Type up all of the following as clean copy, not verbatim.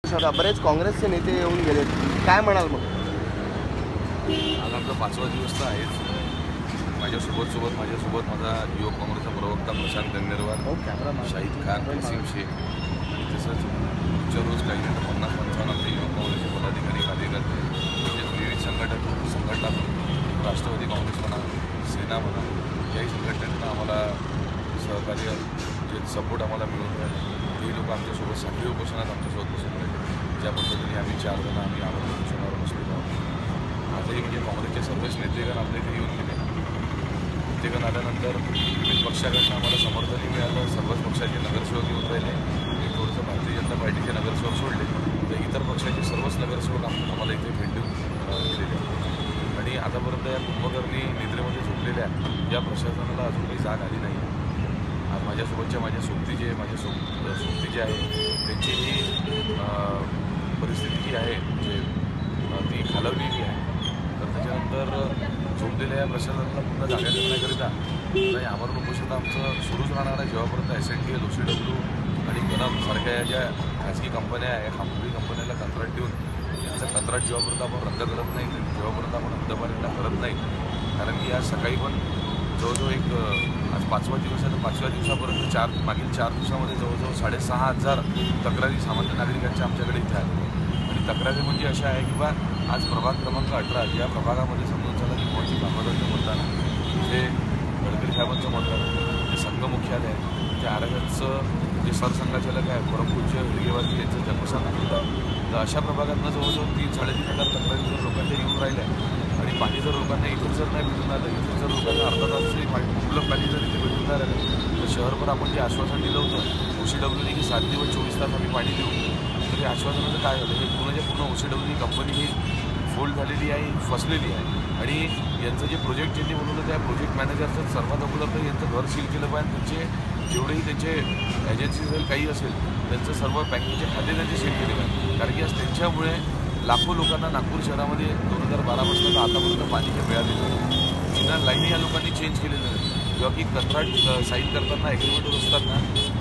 बरेच काँग्रेसचे नेते येऊन गेले, काय म्हणाल मग? आज आमचा 5वा दिवस तर आहेच. माझ्यासोबत माझा युवक काँग्रेसचा प्रवक्ता प्रशांत गन्नेरवाल, शाहिद खान, वसीम शेख आणि तसंच पुढच्या रोज काही नाही तर 50-55 आमचे युवक काँग्रेसचे पदाधिकारी कार्यकर्ते तसेच विविध संघटना राष्ट्रवादी काँग्रेस म्हणा, सेना म्हणा, याही संघटनांना आम्हाला सहकार्य जे सपोर्ट आम्हाला मिळून राहिले तेही लोक आमच्यासोबत साखळी उपोषणात आमच्यासोबत बसून राहिले. ज्या पद्धतीने आम्ही 4 जण आम्हाला उपोषणावर बसलेलो आहोत. आजही म्हणजे काँग्रेसचे सर्वच नेतेगण आपल्या इथे येऊन गेले. नेतेगण आल्यानंतर विविध पक्षाकडनं आम्हाला समर्थनही मिळालं. सर्वच पक्षाचे नगरसेवक येऊन राहिले. एक थोडंसं भारतीय जनता पार्टीचे नगरसेवक सोडले तर इतर पक्षाचे सर्वच नगरसेवक आम्हाला इथे भेट देऊन गेलेले. आणि आतापर्यंत या कुंभकर्णी निद्रेमध्ये झोपलेल्या या प्रशासनाला अजून काही जाग आली नाही. आज माझ्या सोबतीचे आहे त्यांचीही परिस्थिती जी आहे म्हणजे ती खालवलेली आहे. तर त्याच्यानंतर झोपलेल्या या प्रशासनाला पुन्हा जागा करण्याकरिता नाही आमरण उपोषण आमचं सुरूच राहणार आहे जेव्हापर्यंत SNDL, OCW आणि कनम सारख्या या ज्या खाजगी कंपन्या आहे, खाजगी कंपन्याला कंत्राट देऊन यांचं कंत्राट जेव्हापर्यंत आपण रद्द करत नाही, जेव्हापर्यंत आपण हद्दपारीला करत नाही. कारण की आज सकाळी पण जवळजवळ आज 5वा दिवस आहे तर 5व्या दिवसापर्यंत मागील 4 दिवसामध्ये जवळजवळ 6,500 तक्रारी सामान्य नागरिकांच्या आमच्याकडे इथे आल्या. आणि तक्रारी म्हणजे अशा आहे की बा आज प्रभाग क्रमांक 18 या प्रभागामध्ये समजून चला की मोठी कामगारांचं मतदान इथे गडकरी साहेबांचं मतदान जे संघ मुख्यालय आहे त्या आरक्षणचं जे सरसंघाचालक आहे परमपूज्य हेडगेवारजी यांचं जन्मस्थान होतं. तर अशा प्रभागातनं जवळजवळ 3-3,500 तक्रारी जर लोकांच्या येऊन राहिल्या आणि पाणी जर लोकांना इथून जर नाही भेटून आलं, इथून जर लोकांना अर्धा तासही मुबलक पाणी जर इथे भेटून नाही राहिलं तर शहरभर आपण जे आश्वासन दिलं होतं OCWने की 7 दिवस 24 तास आम्ही पाणी देऊ, तर या आश्वासनाचं काय झालं? हे पूर्ण OCW कंपनी ही फोल्ड झालेली आहे, फसलेली आहे. आणि यांचं जे प्रोजेक्ट ज्यांनी बनवलं त्या प्रोजेक्ट मॅनेजरचं सर्वात अगोदर तर यांचं घर सील केलं पाहिजे. त्यांचे जेवढेही त्यांचे एजन्सी असेल काही असेल त्यांचं सर्व बँकेचे खाते त्यांचे सील केले पाहिजे. कारण की आज त्यांच्यामुळे लाखो लोकांना नागपूर शहरामध्ये 2012 पासून आतापर्यंत पाणी हे मिळालेलं आहे. जुन्या लाईनी या लोकांनी चेंज केलेलं नाही. जेव्हा की कंत्राट साईन करताना ॲग्रीमेंटवर असताना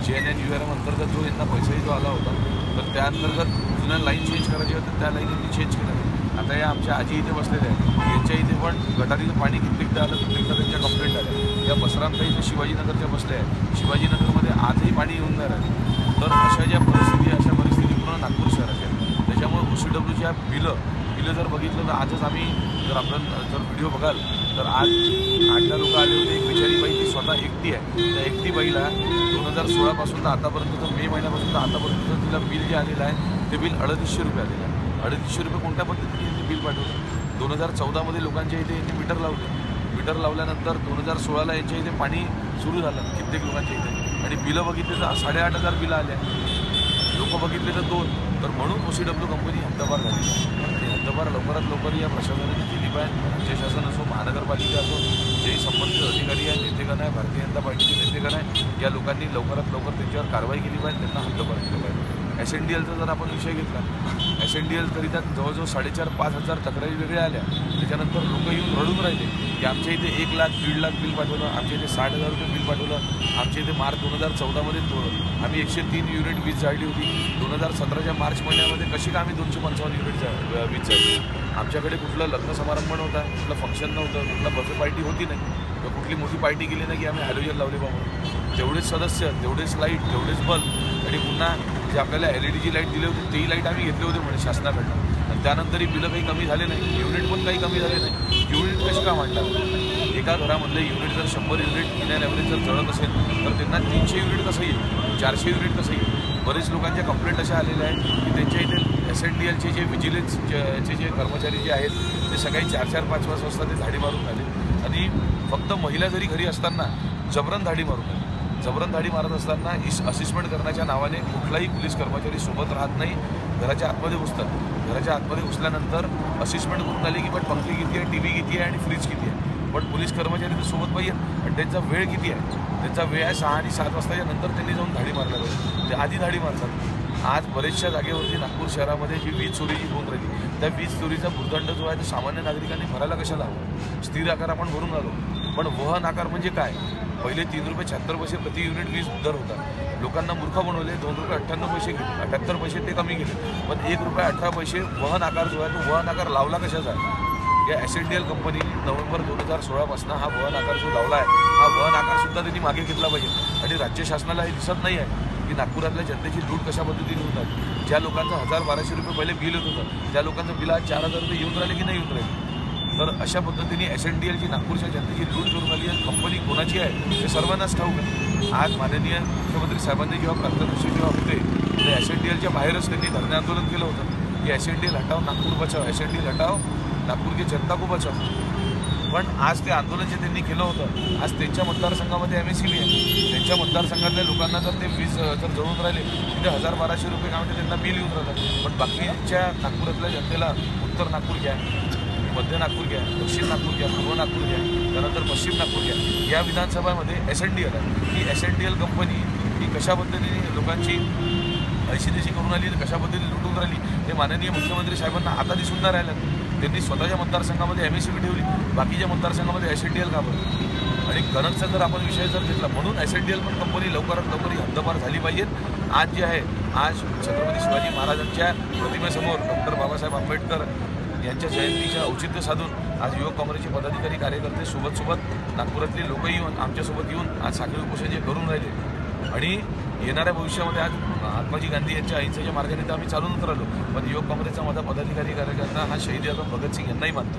JNNURM अंतर्गत जो यांना पैसाही जो आला होता तर त्या अंतर्गत जुन्या लाईन चेंज करायची होती त्या लाईन यांनी चेंज केल्या. आता या आमच्या आजी इथे बसलेल्या आहेत, यांच्या इथे पण गटारीचं पाणी कित्येकदा आलं, कित्येकदा त्यांच्या कंप्लेंट आल्या. या बसरामता इथे शिवाजीनगरच्या बसल्या आहेत, शिवाजीनगरमध्ये आजही पाणी येऊन नाही राहिलं. तर अशा परिस्थिती पूर्ण नागपूर शहराच्या आहेत. त्याच्यामुळे OCWच्या बिलं जर बघितलं तर आजच आम्ही जर व्हिडिओ बघाल तर आज 8 लोक आले होते. एक बिचारी बाई ती स्वतः एकटी आहे. त्या एकटी बाईला 2016 पासून तर आतापर्यंत मे महिन्यापासून तर आतापर्यंत तिला बिल जे आलेलं आहे ते बिल 3800 रुपये आलेलं आहे. 3800 रुपये कोणत्या पद्धतीने यांनी बिल पाठवलं? 2014मध्ये लोकांच्या इथे यांनी मीटर लावले. मीटर लावल्यानंतर 2016ला यांच्या इथे पाणी सुरू झालं कित्येक लोकांच्या इथे. आणि बिलं बघितले तर 8,500 बिलं आल्या, लोक बघितले तर 2. तर म्हणून OCW कंपनी हद्दपार झाली. आणि हद्दपार लवकरात लवकर या प्रशासनाने केली पाहिजे. राज्य शासन असो, महानगरपालिका असो, जेही संबंधित अधिकारी आहे, नेतेगण आहे, भारतीय जनता पार्टीचे नेतेगण आहे, या लोकांनी लवकरात लवकर त्यांच्यावर कारवाई केली पाहिजे, त्यांना हद्दपार केलं पाहिजे. SNDLचा जर आपण विषय घेतला, SNDL तरी त्यात जवळजवळ 4,500-5,000 तक्रारी वेगळ्या आल्या. त्याच्यानंतर लोक येऊन रडून राहिले की आमच्या इथे 1 लाख 1.5 लाख बिल पाठवलं, आमच्या इथे 60,000 रुपये बिल पाठवलं, आमच्या इथे मार्च 2014मध्ये आम्ही 103 युनिट वीज जाळली होती. 2017च्या मार्च महिन्यामध्ये कशी का आम्ही 255 युनिट वीज जाळली? आमच्याकडे कुठलं लग्न समारंभ नव्हता, कुठलं फंक्शन नव्हतं, कुठला बफे पार्टी होती नाही, तर कुठली मोठी पार्टी केली नाही की आम्ही हॅलोजन लावले बाबा. तेवढेच सदस्य, तेवढेच लाईट, तेवढेच बल्ब आणि पुन्हा जे आपल्याला LED लाईट दिले होते तेही लाईट आम्ही घेतले होते म्हणे शासनाकडनं. आणि त्यानंतरही बिलं काही कमी झाले नाही, युनिट पण काही कमी झाले नाही. युनिट कशी का म्हणतात? एका घरामधले युनिट जर 100 युनिट इंडियन ॲव्हरेज जर जळत असेल तर त्यांना 300 युनिट कसं येईल, 400 युनिट कसं येईल? बरेच लोकांच्या कंप्लेंट अशा आलेल्या आहेत की त्यांच्या इथे SNDLचे जे विजिलन्सचे जे कर्मचारी जे आहेत ते सकाळी 4-4-5 वाजता ते धाडी मारून आले. आणि फक्त महिला जरी घरी असताना जबरन धाडी मारून आली. जबरन धाडी मारत असताना असिस्टमेंट करण्याच्या नावाने कुठलाही पोलीस कर्मचारी सोबत राहत नाही, घराच्या आतमध्ये घुसतात. घराच्या आतमध्ये घुसल्यानंतर असिस्टमेंट करून आली की पण पंखे किती आहे, TV किती आहे आणि फ्रीज किती आहे. पण पोलीस कर्मचारी तर सोबत पाहिजे. आणि त्यांचा वेळ किती आहे? त्यांचा वेळ आहे 6 आणि 7 वाजताच्या नंतर त्यांनी जाऊन धाडी मारल्या पाहिजे. ते आधी धाडी मारतात. आज बरेचशा जागेवरती नागपूर शहरामध्ये जी वीज चोरी जी होऊन राहिली त्या वीज चोरीचा भूर्दंड जो आहे तो सामान्य नागरिकांनी भरायला कशाला हवं? स्थिर आकार आपण भरून आलो, पण वहन आकार म्हणजे काय? पहिले 3 रुपये 76 पैसे प्रति युनिट वीज दर होता. लोकांना मूर्ख बनवले. 2 रुपये 98 पैसे घेतले, 78 पैसे ते कमी गेले, पण 1 रुपये 18 पैसे वहन आकार जो आहे तो वहन आकार लावला कशाचा आहे? या SNDL कंपनीने नोव्हेंबर 2016 हा वहन आकार जो लावला आहे, हा वहन आकारसुद्धा त्यांनी मागे घेतला पाहिजे. आणि राज्य शासनाला हे दिसत नाही आहे की नागपुरातल्या जनतेची लूट कशा पद्धतीने होत आहे. ज्या लोकांचं 1000-1200 रुपये पहिले बिल येत होतं, त्या लोकांचं बिल आज 4000 रुपये येऊन राहिले की नाही येऊन राहिले. तर अशा पद्धतीने SNDL जी नागपूरच्या जनतेची लूट करून आली आहे, कंपनी कोणाची आहे हे सर्वांनाच ठाऊक आहे. आज माननीय मुख्यमंत्री साहेबांनी जेव्हा प्रांतदर्शी जेव्हा होते तर SNDLच्या बाहेरच त्यांनी धरणे आंदोलन केलं होतं की SNDL हटाव, नागपूर बचाव, SNDL हटाव, नागपूर की जनता को बचाव. पण आज ते आंदोलन जे त्यांनी केलं होतं, आज त्यांच्या मतदारसंघामध्ये MSCB आहे. त्यांच्या मतदारसंघातल्या लोकांना जर ते वीज जर जळून राहिले तिथे 1000-1200 रुपये काय म्हणते त्यांना बिल येऊन राहतात. पण बाकीच्या नागपुरातल्या जनतेला उत्तर नागपूर घ्या, मध्य नागपूर घ्या, दक्षिण नागपूर घ्या, पूर्व नागपूर घ्या, त्यानंतर पश्चिम नागपूर घ्या, या विधानसभामध्ये SNDL आहे. ही SNDL कंपनी ही कशा पद्धतीने लोकांची ऐशी करून आली, कशा पद्धतीने लुटून राहिली हे माननीय मुख्यमंत्री साहेबांना आता दिसून नाही राहिलं. त्यांनी स्वतःच्या मतदारसंघामध्ये MSCB ठेवली, बाकीच्या मतदारसंघामध्ये SNDL का बरं? आणि कनकचा जर आपण विषय जर घेतला, म्हणून SNDL पण कंपनी लवकरात लवकर ही हद्दपार झाली पाहिजे. आज जे आहे, आज छत्रपती शिवाजी महाराजांच्या प्रतिमेसमोर डॉक्टर बाबासाहेब आंबेडकर यांच्या जयंतीच्या औचित्य साधून आज युवक काँग्रेसचे पदाधिकारी कार्यकर्ते सोबत नागपुरातले लोकही येऊन आमच्यासोबत येऊन आज साखळी उपोषण जे करून राहिले. आणि येणाऱ्या भविष्यामध्ये आज महात्माजी गांधी यांच्या अहिंसेच्या मार्गाने तर आम्ही चालूनच राहिलो, पण युवक काँग्रेसचा माझा पदाधिकारी कार्यकर्ता हा शहीद आझम भगतसिंग यांनाही मानतो.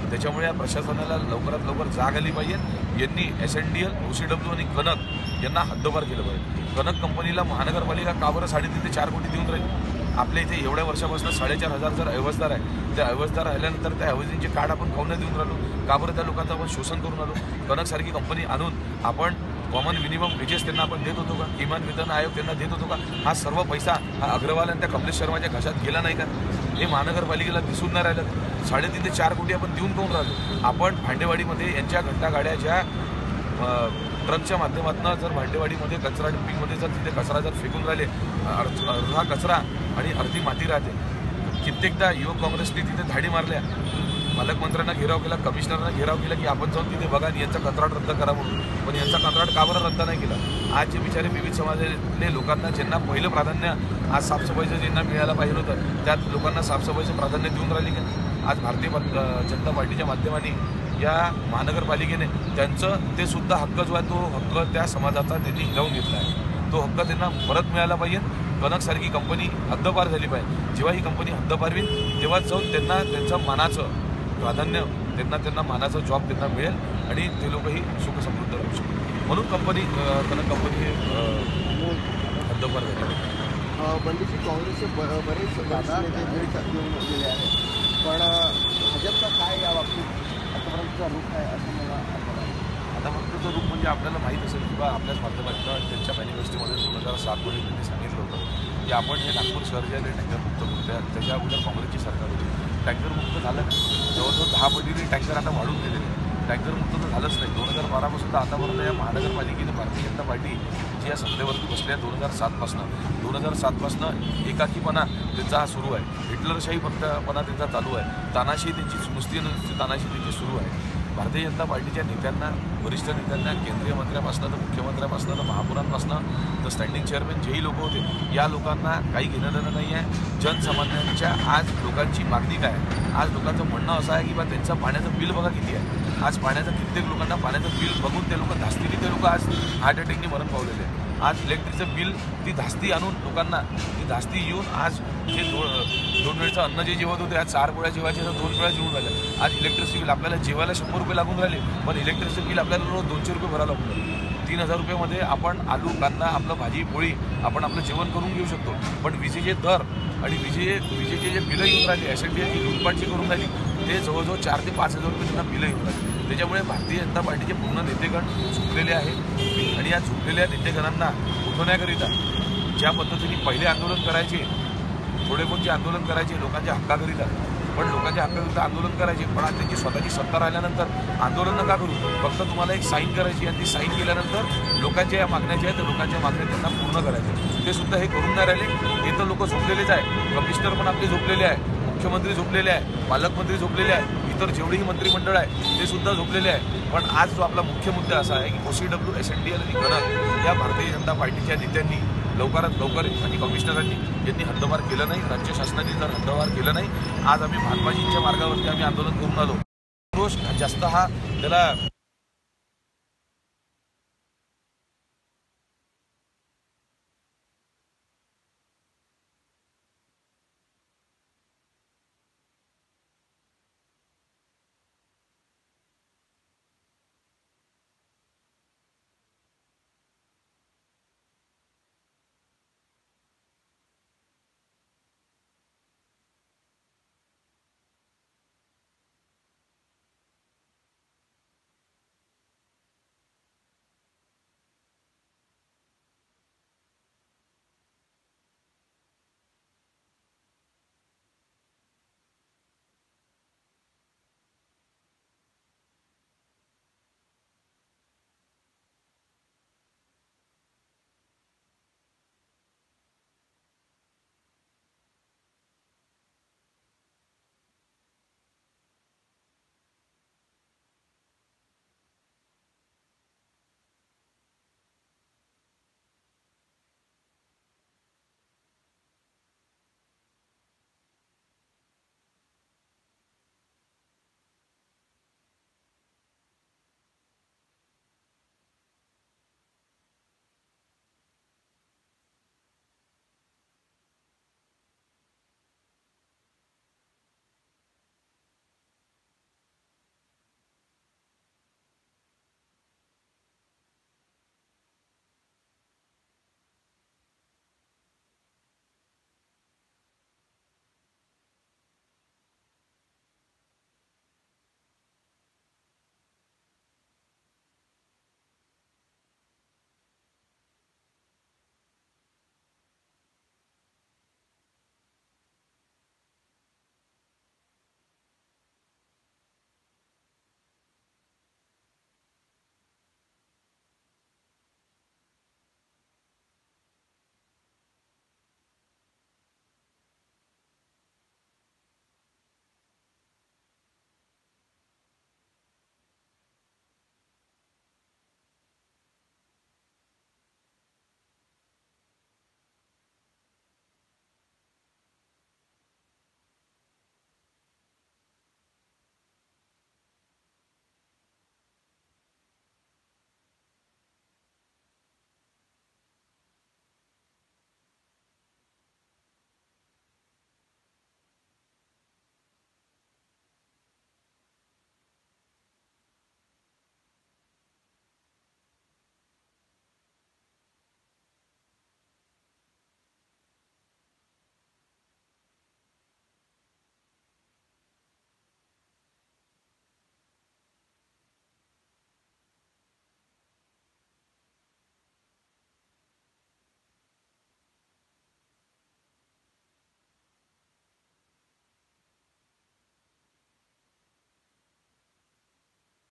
त्याच्यामुळे या प्रशासनाला लवकरात लवकर जाग आली पाहिजे. यांनी SNDL, OCW आणि कनक यांना हद्दपार केलं पाहिजे. कनक कंपनीला महानगरपालिका का बरं 3.5 कोटी देऊन राहील? आपल्या इथे एवढ्या वर्षापासून 4500 जर ऐवजदार आहे, त्या ऐवजदार राहिल्यानंतर त्या ऐवजींचे कार्ड आपण खाऊन देऊन राहिलो का बरं? त्या लोकांचं आपण शोषण करून आलो. कनकसारखी कंपनी आणून आपण कॉमन मिनिमम वेजेस त्यांना आपण देत होतो का? किमान वेतन आयोग त्यांना देत होतो का? हा सर्व पैसा हा अग्रवाल आणि त्या कमलेश शर्माच्या घशात गेला नाही का? हे महानगरपालिकेला दिसून नाही राहिलं. 3.5 ते 4 कोटी आपण देऊन कोण राहिलो? आपण भांडेवाडीमध्ये यांच्या घंटा गाड्या ज्या ट्रकच्या माध्यमातून जर भांडेवाडीमध्ये कचरा डम्पिंगमध्ये जर तिथे कचरा जर फेकून राहिले, अर्धा कचरा आणि अर्धी माती राहते. कित्येकदा युवक काँग्रेसने तिथे धाडी मारल्या, पालकमंत्र्यांना घेराव केला, कमिशनरना घेराव केला की आपण जाऊन तिथे बघा यांचा कंत्राट रद्द करा म्हणून. पण यांचा कंत्राट का बरं रद्द नाही केला? आज जे बिचारे विविध समाजातले लोकांना ज्यांना पहिलं प्राधान्य आज साफसफाईचं ज्यांना मिळायला पाहिजे होतं, त्यात लोकांना साफसफाईचं प्राधान्य देऊन राहिली का? आज भारतीय जनता पार्टीच्या माध्यमाने या महानगरपालिकेने त्यांचं ते सुद्धा हक्क जो आहे तो हक्क त्या समाजाचा त्यांनी हिरावून घेतला आहे. तो हक्क त्यांना परत मिळाला पाहिजे. कनकसारखी कंपनी हद्दपार झाली पाहिजे. जेव्हा ही कंपनी हद्दपार होईल तेव्हाच जाऊन त्यांना त्यांचं मानाचं प्राधान्य, त्यांना मानाचा जॉब त्यांना मिळेल आणि ते लोकही सुखसमृद्ध राहू शकतात. म्हणून कंपनी कनक कंपनी हद्दपार झाली. बंडीची काँग्रेसचे बरेच नेते भेट घेऊन गेले आहेत, पण भाजपचा काय या बाबतीत आतापर्यंतचा रूप आहे असं मला आता फक्तचं रूप म्हणजे आपल्याला माहीत असेल किंवा आपल्याच माध्यमातून त्यांच्या मॅनिफेस्टोमध्ये 2007 त्यांनी सांगितलं होतं की आपण हे नागपूर शहर जे आहे टँकरमुक्त करू. त्याच्या अगोदर काँग्रेसची सरकार होती. टँकरमुक्त झालं, जवळजवळ 10 पटीने टँकर आता वाढून गेलेले. टँकरमुक्त तर झालंच नाही. 2012 पासून तर आतापर्यंत या महानगरपालिकेने भारतीय जनता पार्टी जी या सत्तेवरती बसली आहे 2007 पासून एकाकीपणा त्यांचा हा सुरू आहे. हिटलरशाहीपणा त्यांचा चालू आहे. तानाशाही त्यांची नुसती तानाशाही त्यांची सुरू आहे. भारतीय जनता पार्टीच्या नेत्यांना, वरिष्ठ नेत्यांना, केंद्रीय मंत्र्यापासून तर मुख्यमंत्र्यापासून तर महापौरांपासून तर स्टँडिंग चेअरमॅन जेही लोक होते, या लोकांना काही घेणं देणं नाही आहे. जनसामान्यांच्या आज लोकांची मागणी काय आहे? आज लोकांचं म्हणणं असं आहे की बा त्यांचं पाण्याचं बिल बघा किती आहे. आज पाण्याचं कित्येक लोकांना पाण्याचं बिल बघून ते लोक धास्तीने ते लोक आज हार्ट अटॅकने मरण पावलेले आहे. आज इलेक्ट्रिकचं बिल ती धास्ती आणून लोकांना ती धास्ती येऊन आज जे 2 वेळचं अन्न जे जेवत होते आज 4 पोळ्या जेवायचे तर 2 वेळा जेवून राहिले. आज इलेक्ट्रिसिटी बिल आपल्याला जेवायला 100 रुपये लागून राहिले, पण इलेक्ट्रिसिटी बिल आपल्याला रोज 200 रुपये भरायला लागून राहिले. 3000 रुपयामध्ये आपण आलू कांदा आपलं भाजी पोळी आपण आपलं जेवण करून घेऊ शकतो. पण विजेचे दर आणि विजेचे जे बिलं येऊन राहिले, SNDLची लूटपाटची करून राहिली, ते जवळजवळ 4 ते 5 हजार रुपये त्यांना बिलं येऊन राहिले. त्याच्यामुळे भारतीय जनता पार्टीचे पूर्ण नेतेगण झुकलेले आहेत आणि या झुकलेल्या नेतेगणांना उठवण्याकरिता ज्या पद्धतीने पहिले आंदोलन करायचे, थोडे कोणचे आंदोलन करायचे लोकांच्या हक्काकरिता, पण लोकांच्या हक्काकरिता आंदोलन करायचे, पण आज त्यांची स्वतःची सत्ता राहिल्यानंतर आंदोलन नका करू. फक्त तुम्हाला एक साईन करायची आणि ती साईन केल्यानंतर लोकांच्या या मागण्या ज्या आहेत लोकांच्या मागण्या त्यांना पूर्ण करायच्या. ते सुद्धा हे करून नाही राहिले. हे तर लोक झोपलेलेच आहे. कमिशनर पण आपले झोपलेले आहे, मुख्यमंत्री झोपलेले आहे, पालकमंत्री झोपलेले आहे, इतर जेवढेही मंत्रिमंडळ आहे ते सुद्धा झोपलेले आहे. पण आज जो आपला मुख्य मुद्दा असा आहे की OCW, SNDL आणि गणक या भारतीय जनता पार्टीच्या नेत्यांनी लवकरात लवकर आणि कमिशनरांनी यांनी हद्दपार केलं नाही, राज्य शासनाने जर हद्दपार केलं नाही, आज आम्ही महात्माजींच्या मार्गावरती आम्ही आंदोलन करून आलो. रोष जास्त हा त्याला